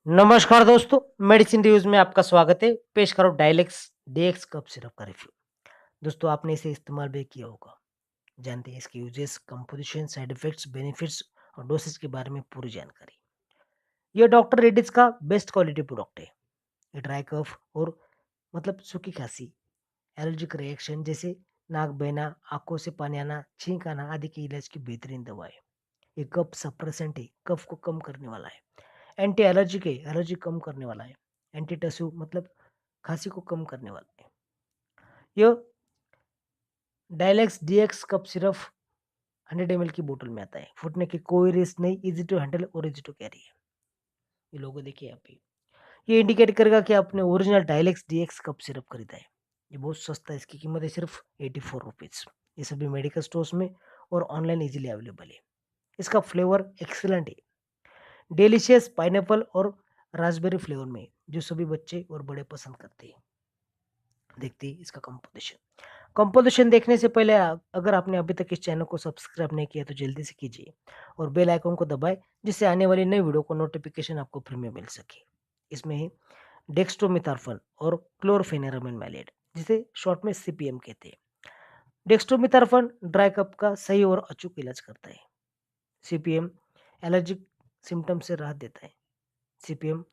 नमस्कार दोस्तों, medicine reviews में आपका स्वागत है। पेश करो डायलेक्स डीएक्स कफ सिरप का रिव्यू। दोस्तों आपने इसे इस्तेमाल भी किया होगा। जानते हैं इसके uses, composition, side effects, benefits और डोसेज के बारे में पूरी जानकारी। यह डॉक्टर रेड्डीज का बेस्ट क्वालिटी प्रोडक्ट है। ये ड्राई कफ और सूखी खांसी, एलर्जिक रिएक्शन जैसे नाक बहना, आंखों से पानी आना, छींक आना आदि के इलाज की बेहतरीन दवा है। ये कफ सप्रेसेंट है, कफ को कम करने वाला है। एंटी एलर्जिक है, एलर्जी कम करने वाला है। एंटी टसू खांसी को कम करने वाला है। ये डायलेक्स डीएक्स कप सिर्फ 100 ml की बोतल में आता है। फूटने की कोई रिस्क नहीं, इजी टू हैंडल और इजी टू कैरी है। ये लोगो देखिए यहाँ पे, ये इंडिकेट करेगा कि आपने ओरिजिनल डायलेक्स डीएक्स कप सिरप खरीदा है। ये बहुत सस्ता है, इसकी कीमत है सिर्फ 84 रुपीज़। ये सभी मेडिकल स्टोर्स में और ऑनलाइन इजीली अवेलेबल है। इसका फ्लेवर एक्सीलेंट है, डिलीशियस पाइनएप्पल और रास्पबेरी फ्लेवर में, जो सभी बच्चे और बड़े पसंद करते हैं। देखते हैं इसका कंपोजिशन देखने से पहले अगर आपने अभी तक इस चैनल को सब्सक्राइब नहीं किया तो जल्दी से कीजिए और बेल आइकन को दबाएं, जिससे आने वाली नई वीडियो को नोटिफिकेशन आपको फ्री में मिल सके। इसमें है डेक्स्ट्रोमिथार्फन और क्लोरफेनेरामिन मैलेट, जिसे शॉर्ट में सीपीएम कहते हैं। डेक्स्ट्रोमिथार्फन ड्राई कप का सही और अचूक इलाज करता है। सीपीएम एलर्जिक सिम्टम से राहत देता है। सीपीएम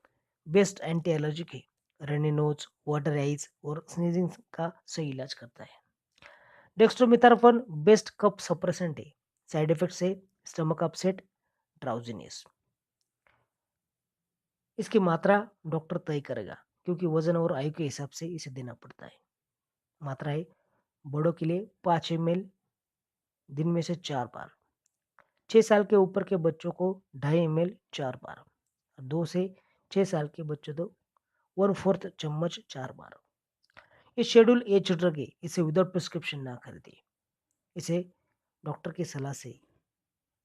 बेस्ट एंटी एलर्जिक है। रनी नोज, वाटर आइज और स्नीजिंग का सही इलाज करता है। डेक्स्ट्रोमिथार्फन बेस्ट कफ सप्रेसेंट है। साइड इफेक्ट से स्टमक अपसेट, ड्राउजीनेस। इसकी मात्रा डॉक्टर तय करेगा, क्योंकि वजन और आयु के हिसाब से इसे देना पड़ता है। मात्रा है बड़ों के लिए 5 ml दिन में से 4 बार। 6 साल के ऊपर के बच्चों को 2.5 ml 4 बार। 2 से 6 साल के बच्चों को 1/4 चम्मच 4 बार। ये शेड्यूल एज ड्रग है, इसे विदाउट प्रिस्क्रिप्शन ना खरीदे। इसे डॉक्टर की सलाह से,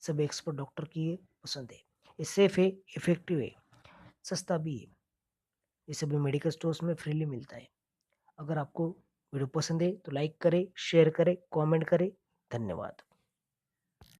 सब एक्सपर्ट डॉक्टर की ये पसंद है। ये सेफ है, इफेक्टिव है, सस्ता भी है। ये सभी मेडिकल स्टोर्स में फ्रीली मिलता है। अगर आपको वीडियो पसंद है तो लाइक करें, शेयर करें, कमेंट करें। धन्यवाद।